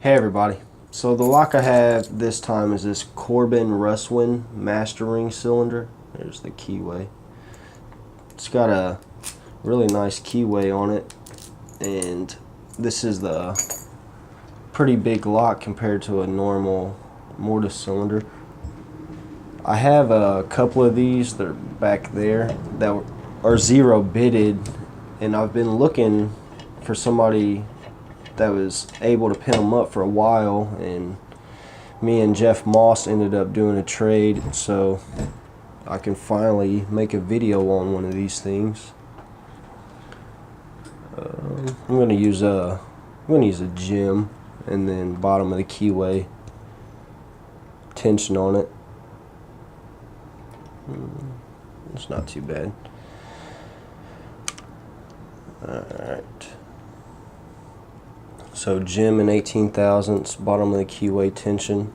Hey everybody, so the lock I have this time is this Corbin Russwin master ring cylinder. There's the keyway. It's got a really nice keyway on it, and this is the pretty big lock compared to a normal mortise cylinder. I have a couple of these that are back there that are zero bitted, and I've been looking for somebody that was able to pin them up for a while, and me and Jeff Moss ended up doing a trade, so I can finally make a video on one of these things. I'm gonna use a gem and then bottom of the keyway tension on it. It's not too bad. Alright. So gem and 18 thousandths, bottom of the keyway tension.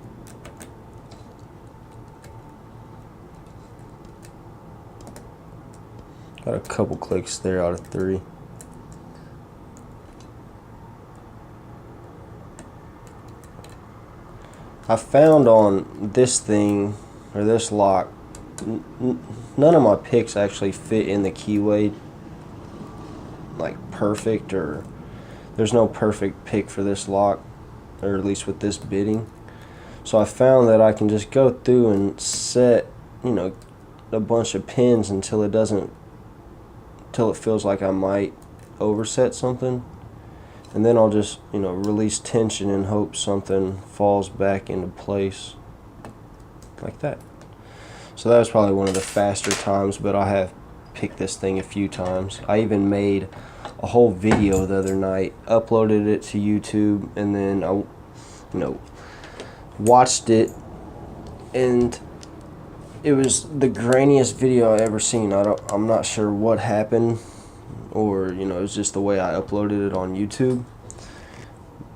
Got a couple clicks there out of 3. I found on this thing, or this lock, none of my picks actually fit in the keyway like perfect, or there's no perfect pick for this lock, or at least with this bitting. So I found that I can just go through and set, a bunch of pins until it feels like I might overset something, and then I'll just release tension and hope something falls back into place like that. So that was probably one of the faster times, but I have picked this thing a few times. I even made a whole video the other night, uploaded it to YouTube, and then I watched it, and it was the grainiest video I ever seen. I'm not sure what happened, or it was just the way I uploaded it on YouTube,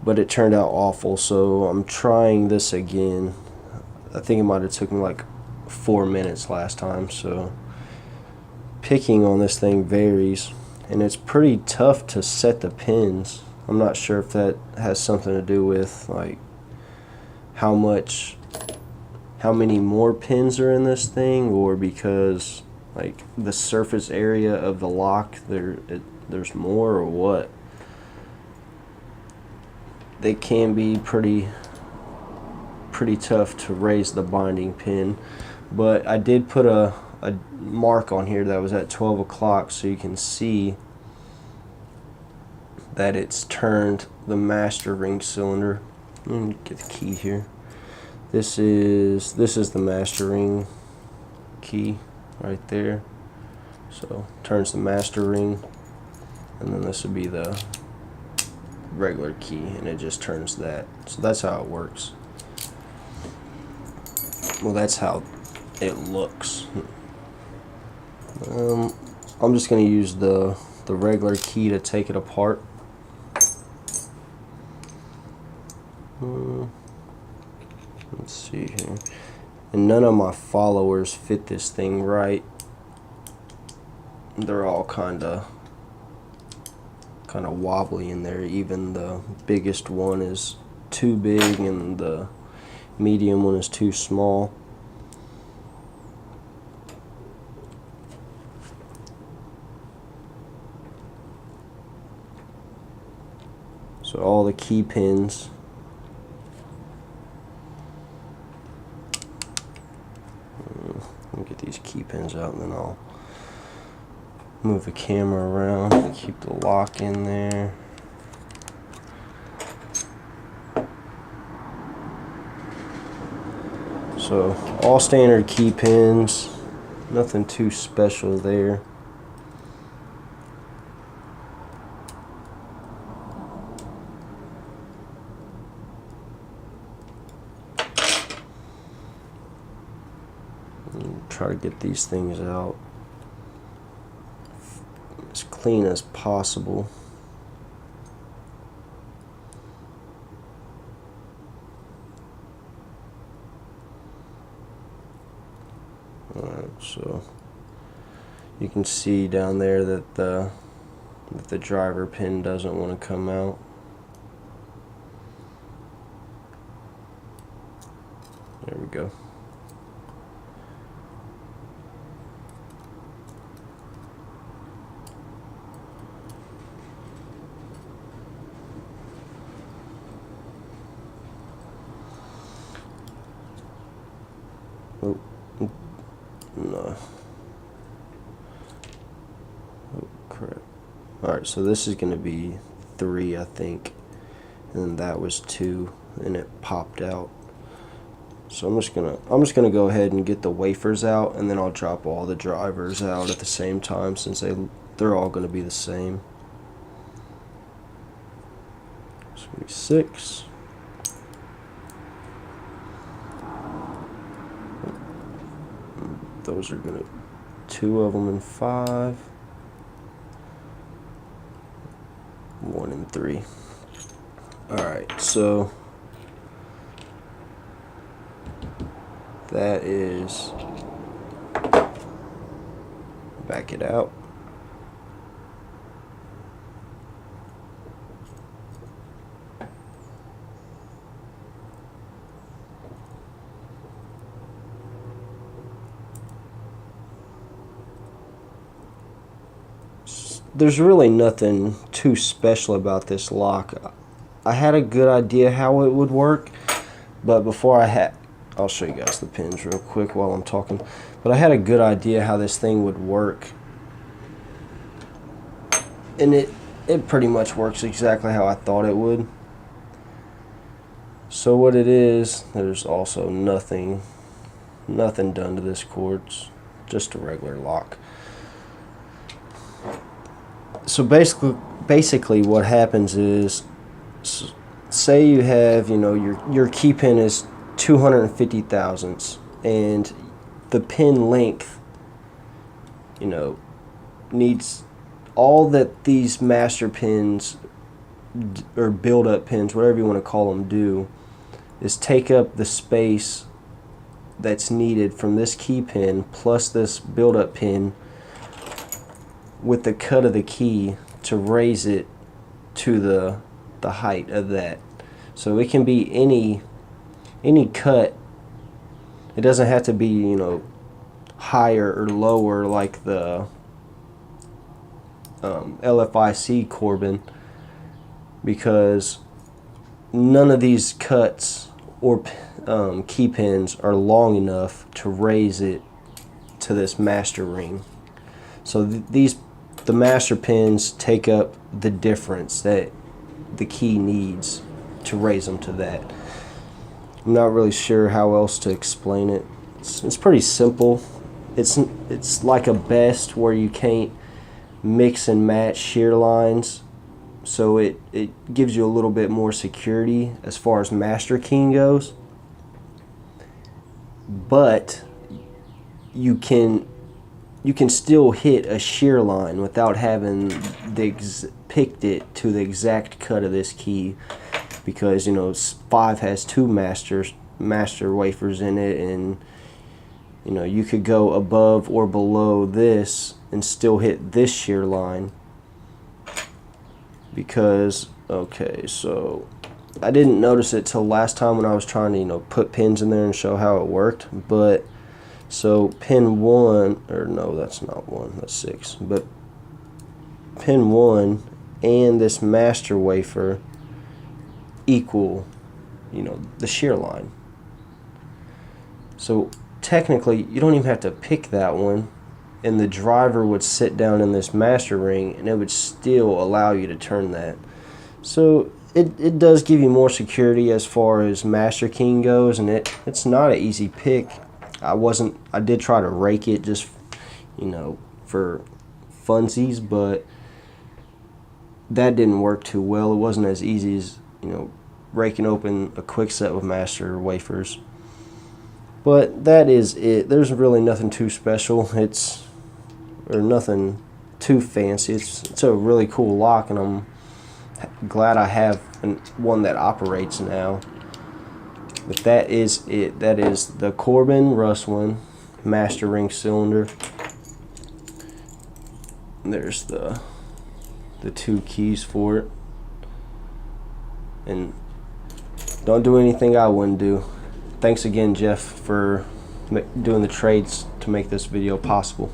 but it turned out awful. So I'm trying this again. I think it might have took me like 4 minutes last time. So picking on this thing varies, and it's pretty tough to set the pins. I'm not sure if that has something to do with like how many more pins are in this thing, or because like the surface area of the lock there's more, or what. They can be pretty tough to raise the binding pin, but I did put a mark on here that was at 12 o'clock, so you can see that it's turned the master ring cylinder. Let me get the key here. This is the master ring key right there. So turns the master ring, and then this would be the regular key, and it just turns that. So that's how it works. Well, that's how it looks. I'm just going to use the regular key to take it apart. Let's see here. And none of my followers fit this thing right. They're all kind of wobbly in there. Even the biggest one is too big, and the medium one is too small. So all the key pins, let me get these key pins out, and then I'll move the camera around to keep the lock in there. So all standard key pins, nothing too special there. Try to get these things out as clean as possible. Alright, so you can see down there that the driver pin doesn't want to come out. There we go. Oh, no. Oh, crap. Alright, so this is going to be 3, I think. And that was 2, and it popped out. So I'm just gonna go ahead and get the wafers out, and then I'll drop all the drivers out at the same time, since they're all gonna be the same. So 6. Those are gonna 2 of them in 5. 1 and 3. Alright, so that is, back it out. There's really nothing too special about this lock. I had a good idea how it would work, but I'll show you guys the pins real quick while I'm talking. But I had a good idea how this thing would work, and it pretty much works exactly how I thought it would. So what it is, there's also nothing done to this cord. It's just a regular lock. So basically what happens is, say you have, your key pin is 250 thousandths, and the pin length, needs, all that these master pins or build-up pins, whatever you want to call them, do is take up the space that's needed from this key pin plus this build-up pin with the cut of the key to raise it to the height of that. So it can be any cut. It doesn't have to be, higher or lower like the LFIC Corbin, because none of these cuts or key pins are long enough to raise it to this master ring. So the master pins take up the difference that the key needs to raise them to that. I'm not really sure how else to explain it. It's pretty simple. It's like a best where you can't mix and match shear lines, so it gives you a little bit more security as far as master keying goes. But you can still hit a shear line without having picked it to the exact cut of this key, because 5 has 2 master wafers in it, and you could go above or below this and still hit this shear line. Because, okay, so I didn't notice it till last time when I was trying to put pins in there and show how it worked. But so pin 1, or no, that's not 1, that's 6, but pin 1 and this master wafer equal the shear line. So technically you don't even have to pick that one, and the driver would sit down in this master ring and it would still allow you to turn that. So it does give you more security as far as master keying goes, and it's not an easy pick. I did try to rake it just for funsies, but that didn't work too well. It wasn't as easy as raking open a quick set with master wafers. But that is it. There's really nothing too special. Or nothing too fancy. It's a really cool lock, and I'm glad I have one that operates now. But that is it. That is the Corbin Russwin master ring cylinder. There's the 2 keys for it. And don't do anything I wouldn't do. thanks again, Jeff, for doing the trades to make this video possible.